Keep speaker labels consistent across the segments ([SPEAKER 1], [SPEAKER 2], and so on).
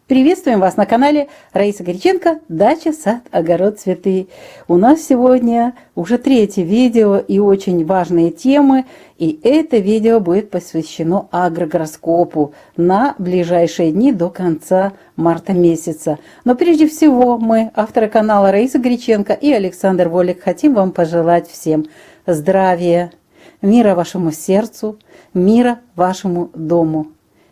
[SPEAKER 1] Приветствуем вас на канале Раиса Греченко «Дача, сад, огород, цветы». У нас сегодня уже третье видео и очень важные темы. И это видео будет посвящено агрогороскопу на ближайшие дни до конца марта месяца. Но прежде всего мы, авторы канала Раиса Греченко и Александр Волик, хотим вам пожелать всем здравия, мира вашему сердцу, мира вашему дому.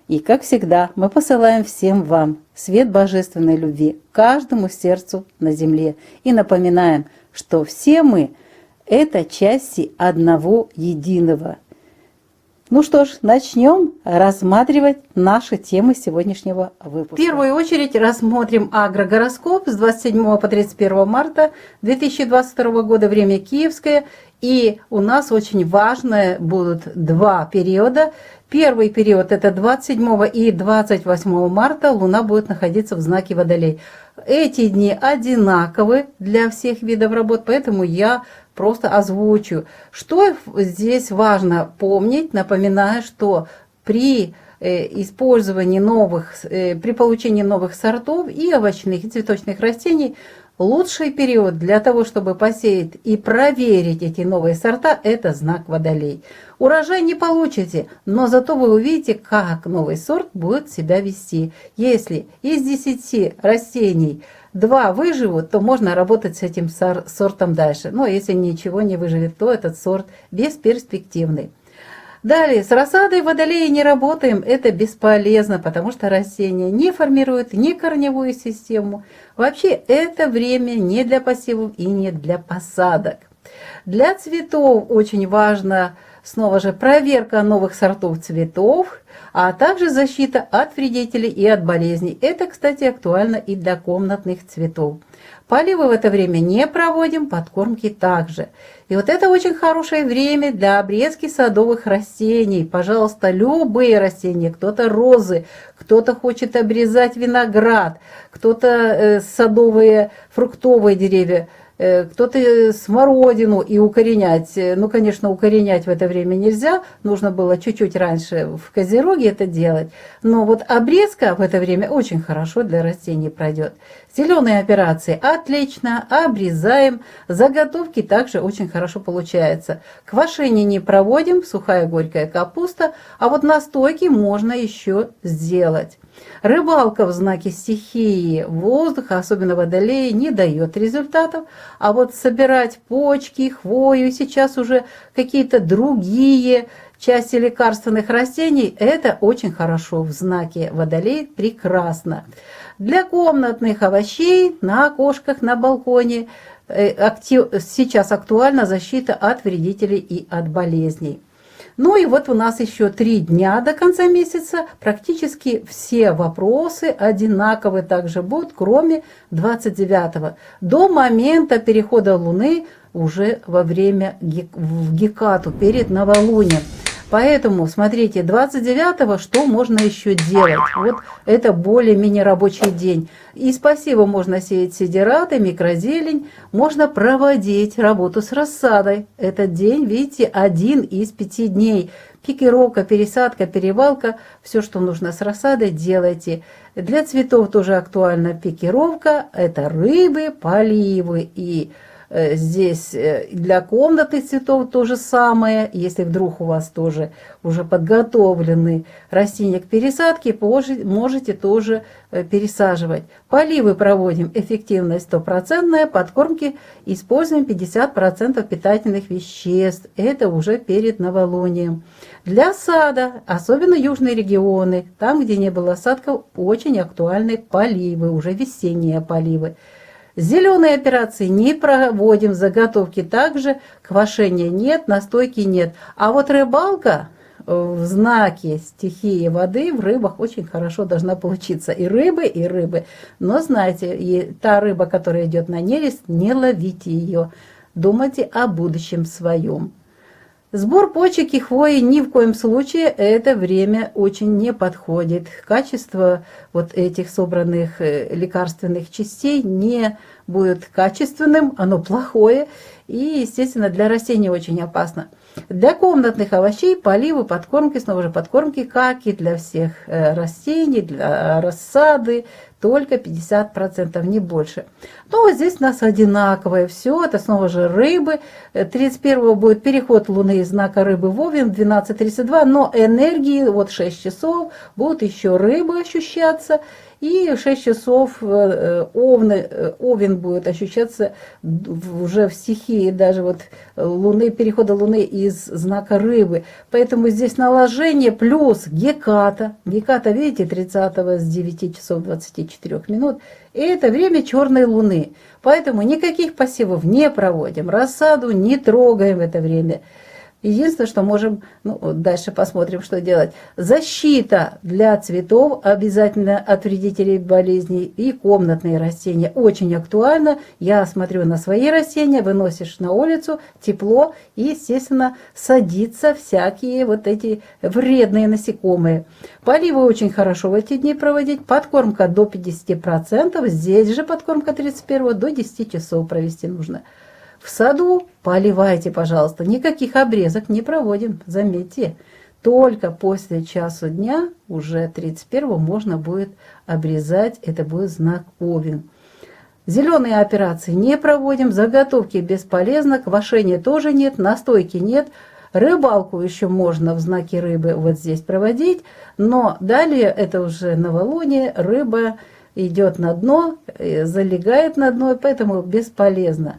[SPEAKER 1] И, как всегда, мы посылаем всем вам свет божественной любви, каждому сердцу на земле. И напоминаем, что все мы – это части одного единого. Ну что ж, начнем рассматривать наши темы сегодняшнего выпуска. В первую очередь рассмотрим агрогороскоп с 27 по 31 марта 2022 года, время киевское. И у нас очень важные будут два периода. Первый период – это 27 и 28 марта Луна будет находиться в знаке Водолей. Эти дни одинаковы для всех видов работ, поэтому я просто озвучу. Что здесь важно помнить, напоминаю, что при использовании при получении новых сортов и овощных, и цветочных растений лучший период для того, чтобы посеять и проверить эти новые сорта, это знак Водолей. Урожай не получите, но зато вы увидите, как новый сорт будет себя вести. Если из 10 растений 2 выживут, то можно работать с этим сортом дальше. Но если ничего не выживет, то этот сорт бесперспективный. Далее, с рассадой Водолея не работаем, это бесполезно, потому что растения не формируют ни корневую систему. Вообще, это время не для посевов и не для посадок. Для цветов очень важно, снова же, проверка новых сортов цветов, а также защита от вредителей и от болезней. Это, кстати, актуально и для комнатных цветов. Поливы в это время не проводим, подкормки также. И вот это очень хорошее время для обрезки садовых растений. Пожалуйста, любые растения, кто-то розы, кто-то хочет обрезать виноград, кто-то садовые фруктовые деревья, кто-то смородину и укоренять. Ну, конечно, укоренять в это время нельзя, нужно было чуть-чуть раньше в Козероге это делать. Но вот обрезка в это время очень хорошо для растений пройдет. Зеленые операции отлично, обрезаем. Заготовки также очень хорошо получается. Квашение не проводим, сухая горькая капуста, а вот настойки можно еще сделать. Рыбалка в знаке стихии воздуха, особенно Водолея, не дает результатов. А вот собирать почки, хвою, сейчас уже какие-то другие части лекарственных растений, это очень хорошо в знаке Водолей, прекрасно. Для комнатных овощей на окошках, на балконе сейчас актуальна защита от вредителей и от болезней. Ну и вот у нас еще 3 дня до конца месяца. Практически все вопросы одинаковые также будут, кроме 29-го. До момента перехода Луны уже во время в Гекату, перед новолунием. Поэтому, смотрите, 29-го что можно еще делать? Вот это более-менее рабочий день. Из посева можно сеять сидираты, микрозелень, можно проводить работу с рассадой. Этот день, видите, один из 5 дней. Пикировка, пересадка, перевалка, все, что нужно с рассадой, делайте. Для цветов тоже актуальна пикировка, это рыбы, поливы и... Здесь для комнатных цветов то же самое. Если вдруг у вас тоже уже подготовлены растения к пересадке, можете тоже пересаживать. Поливы проводим эффективность 100%, подкормки используем 50% питательных веществ. Это уже перед новолунием. Для сада, особенно южные регионы, там, где не было осадков, очень актуальны поливы, уже весенние поливы. Зеленые операции не проводим, заготовки также, квашения нет, настойки нет. А вот рыбалка в знаке стихии воды в рыбах очень хорошо должна получиться. И рыбы, и рыбы. Но знаете, и та рыба, которая идет на нерест, не ловите ее. Думайте о будущем своем. Сбор почек и хвои ни в коем случае это время очень не подходит. Качество вот этих собранных лекарственных частей не будет качественным, оно плохое, и, естественно, для растений очень опасно. Для комнатных овощей поливы, подкормки, снова же подкормки, как и для всех растений, для рассады, только 50%, не больше. Но вот здесь у нас одинаковое все, это снова же рыбы. 31-го будет переход Луны из знака рыбы в Овен, 12:32, но энергии вот 6 часов будут еще рыбы ощущаться, и в 6 часов Овен будет ощущаться уже в стихии даже вот Луны, перехода Луны из знака рыбы. Поэтому здесь наложение плюс Геката. Геката, видите, 30-го с 9 часов 24 минут. И это время черной Луны. Поэтому никаких посевов не проводим, рассаду не трогаем в это время. Единственное, что можем, ну, дальше посмотрим, что делать. Защита для цветов обязательно от вредителей болезней, и комнатные растения очень актуально. Я смотрю на свои растения, выносишь на улицу, тепло, и, естественно, садятся всякие вот эти вредные насекомые. Поливы очень хорошо в эти дни проводить, подкормка до 50%, здесь же подкормка 31 до 10 часов провести нужно. В саду поливайте, пожалуйста, никаких обрезок не проводим, заметьте. Только после часу дня, уже 31-го, можно будет обрезать, это будет знак Овен. Зеленые операции не проводим, заготовки бесполезно, квашения тоже нет, настойки нет. Рыбалку еще можно в знаке рыбы вот здесь проводить, но далее это уже новолуние, рыба идет на дно, залегает на дно, поэтому бесполезно.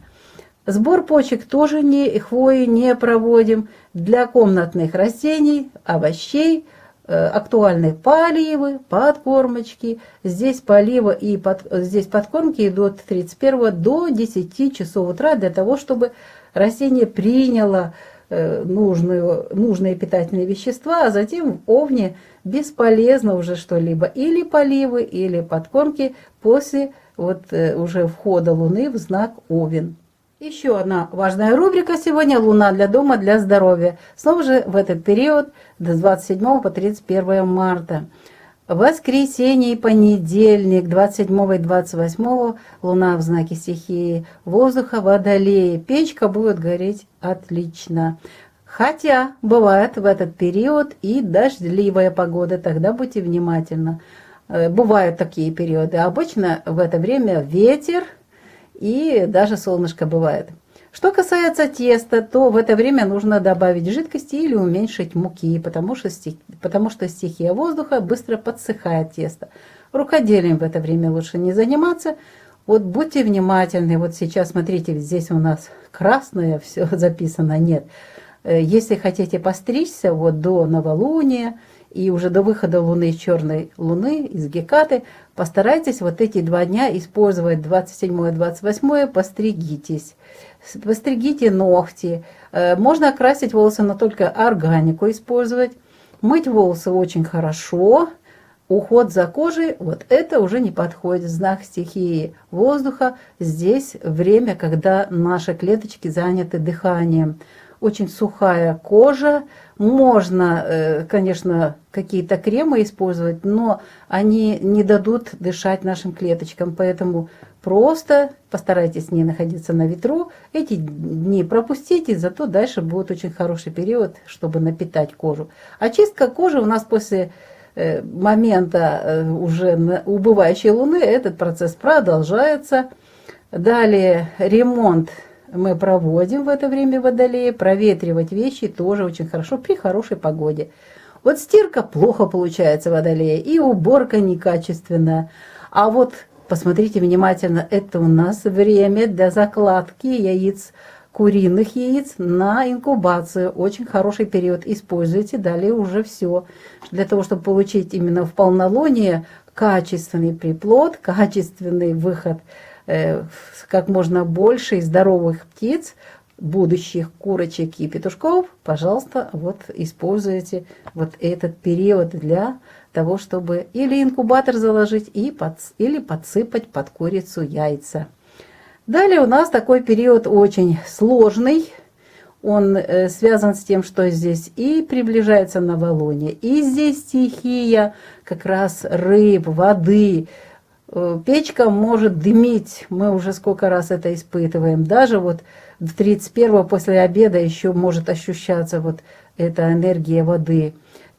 [SPEAKER 1] Сбор почек тоже хвои не проводим. Для комнатных растений, овощей, актуальны поливы, подкормочки. Здесь поливы и здесь подкормки идут 31 до 10 часов утра для того, чтобы растение приняло нужные питательные вещества, а затем в Овне бесполезно уже что-либо. Или поливы, или подкормки после уже входа Луны в знак Овен. Еще одна важная рубрика сегодня – Луна для дома, для здоровья. Снова же в этот период с 27 по 31 марта. Воскресенье и понедельник, 27 и 28 Луна в знаке стихии воздуха, Водолея. Печка будет гореть отлично. Хотя бывает в этот период и дождливая погода, тогда будьте внимательны. Бывают такие периоды. Обычно в это время ветер, и даже солнышко бывает. Что касается теста, то в это время нужно добавить жидкости или уменьшить муки, потому что стихия воздуха быстро подсыхает тесто. Рукоделием в это время лучше не заниматься. Вот будьте внимательны. Вот сейчас смотрите, здесь у нас красное все записано. Нет. Если хотите постричься вот до новолуния и уже до выхода Луны из черной Луны, из Гекаты, постарайтесь вот эти 2 дня использовать, 27 и 28, постригитесь. Постригите ногти. Можно окрасить волосы, но только органику использовать. Мыть волосы очень хорошо. Уход за кожей, вот это уже не подходит. Знак стихии воздуха. Здесь время, когда наши клеточки заняты дыханием. Очень сухая кожа. Можно, конечно, какие-то кремы использовать, но они не дадут дышать нашим клеточкам. Поэтому просто постарайтесь не находиться на ветру. Эти дни пропустите, зато дальше будет очень хороший период, чтобы напитать кожу. Очистка кожи у нас после момента уже убывающей Луны, этот процесс продолжается. Далее ремонт мы проводим в это время Водолея. Проветривать вещи тоже очень хорошо при хорошей погоде. Вот стирка плохо получается Водолея и уборка некачественная. А вот посмотрите внимательно, это у нас время для закладки яиц, куриных яиц на инкубацию. Очень хороший период. Используйте, далее уже все. Для того, чтобы получить именно в полнолуние качественный приплод, качественный выход как можно больше здоровых птиц, будущих курочек и петушков, пожалуйста, вот используйте вот этот период для того, чтобы или инкубатор заложить, или подсыпать под курицу яйца. Далее у нас такой период очень сложный. Он связан с тем, что здесь и приближается новолуние, и здесь стихия как раз рыб, воды. печка может дымить, мы уже сколько раз это испытываем. Даже вот до 31-го после обеда еще может ощущаться вот эта энергия воды.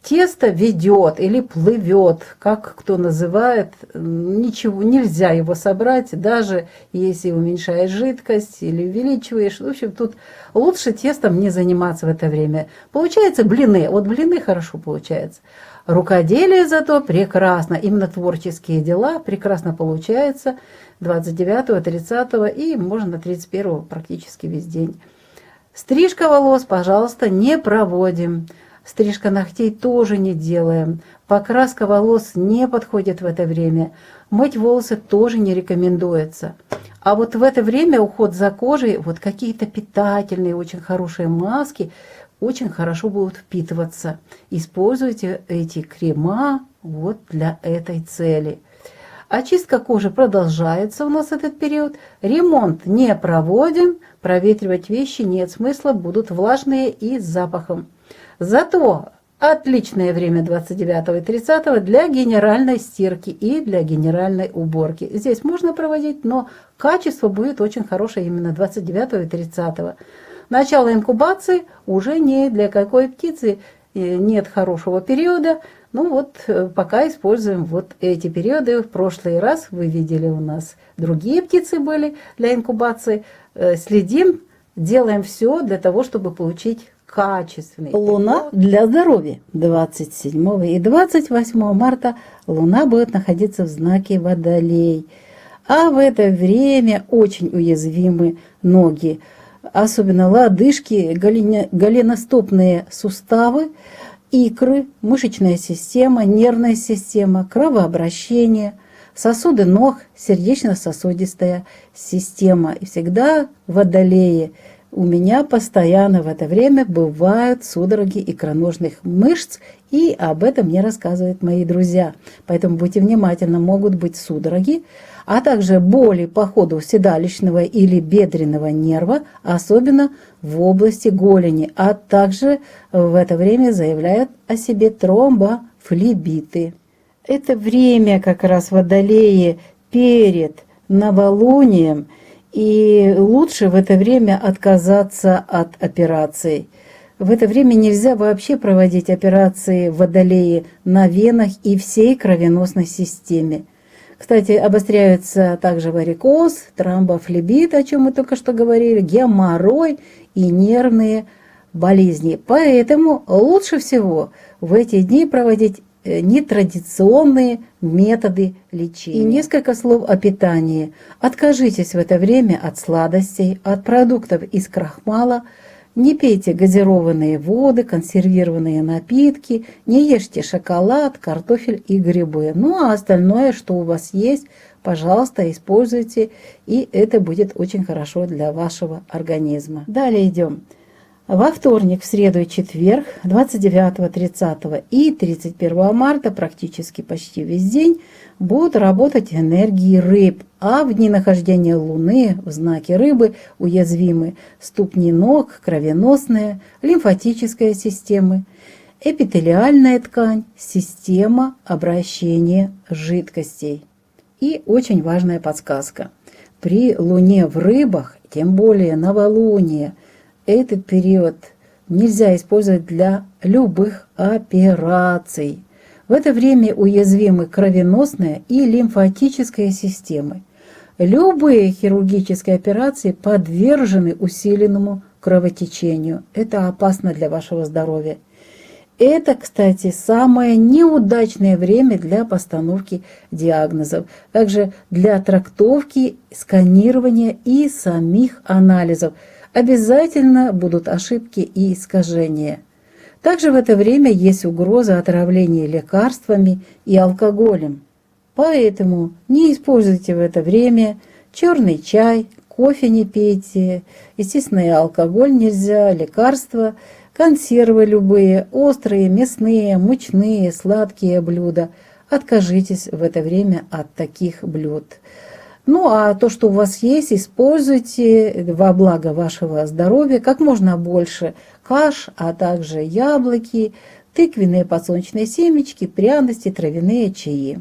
[SPEAKER 1] Тесто ведет или плывет, как кто называет, ничего, нельзя его собрать, даже если уменьшаешь жидкость или увеличиваешь. В общем, тут лучше тестом не заниматься в это время. Получаются блины, вот блины хорошо получаются. Рукоделие зато прекрасно, именно творческие дела прекрасно получаются 29-го, 30-го и можно 31-го практически весь день. Стрижка волос, пожалуйста, не проводим. Стрижка ногтей тоже не делаем. Покраска волос не подходит в это время. Мыть волосы тоже не рекомендуется. А вот в это время уход за кожей, вот какие-то питательные, очень хорошие маски, очень хорошо будут впитываться. Используйте эти крема вот для этой цели. Очистка кожи продолжается у нас этот период. Ремонт не проводим. Проветривать вещи нет смысла, будут влажные и с запахом. Зато отличное время 29 и 30 для генеральной стирки и для генеральной уборки. Здесь можно проводить, но качество будет очень хорошее именно 29 и 30. Начало инкубации уже ни для какой птицы нет хорошего периода. Ну вот пока используем вот эти периоды. В прошлый раз вы видели, у нас другие птицы были для инкубации. Следим, делаем все для того, чтобы получить качественный. Луна для здоровья. 27 и 28 марта Луна будет находиться в знаке Водолей. А в это время очень уязвимы ноги. Особенно лодыжки, голеностопные суставы, икры, мышечная система, нервная система, кровообращение, сосуды ног, сердечно-сосудистая система. И всегда в Водолее у меня постоянно в это время бывают судороги икроножных мышц, и об этом мне рассказывают мои друзья. Поэтому будьте внимательны, могут быть судороги, а также боли по ходу седалищного или бедренного нерва, особенно в области голени, а также в это время заявляют о себе тромбофлебиты. Это время как раз Водолее перед новолунием, и лучше в это время отказаться от операций. В это время нельзя вообще проводить операции в Водолее на венах и всей кровеносной системе. Кстати, обостряются также варикоз, тромбофлебит, о чем мы только что говорили, геморрой и нервные болезни. Поэтому лучше всего в эти дни проводить нетрадиционные методы лечения. И несколько слов о питании. Откажитесь в это время от сладостей, от продуктов из крахмала. Не пейте газированные воды, консервированные напитки, не ешьте шоколад, картофель и грибы. Ну а остальное, что у вас есть, пожалуйста, используйте, и это будет очень хорошо для вашего организма. Далее идем. Во вторник, в среду и четверг, 29, 30 и 31 марта, практически почти весь день, будут работать энергии рыб, а в дни нахождения Луны в знаке рыбы уязвимы ступни ног, кровеносная, лимфатическая система, эпителиальная ткань, система обращения жидкостей. И очень важная подсказка. При Луне в рыбах, тем более новолуние, этот период нельзя использовать для любых операций. В это время уязвимы кровеносная и лимфатическая системы. Любые хирургические операции подвержены усиленному кровотечению. Это опасно для вашего здоровья. Это, кстати, самое неудачное время для постановки диагнозов, также для трактовки, сканирования и самих анализов. Обязательно будут ошибки и искажения. Также в это время есть угроза отравления лекарствами и алкоголем. Поэтому не используйте в это время черный чай, кофе не пейте, естественно, и алкоголь нельзя, лекарства, консервы любые, острые, мясные, мучные, сладкие блюда. Откажитесь в это время от таких блюд. Ну, а то, что у вас есть, используйте во благо вашего здоровья как можно больше каш, а также яблоки, тыквенные подсолнечные семечки, пряности, травяные чаи.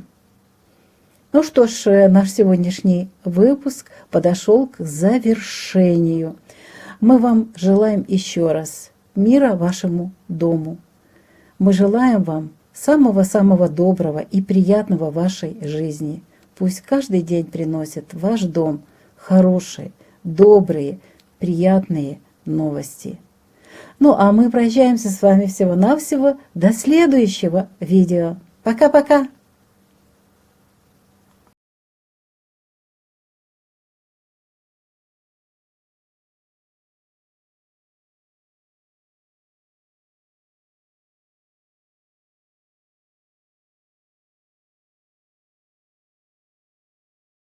[SPEAKER 1] Ну что ж, наш сегодняшний выпуск подошел к завершению. Мы вам желаем еще раз мира вашему дому. Мы желаем вам самого-самого доброго и приятного в вашей жизни. Пусть каждый день приносит в ваш дом хорошие, добрые, приятные новости. Ну а мы прощаемся с вами всего-навсего до следующего видео. Пока-пока!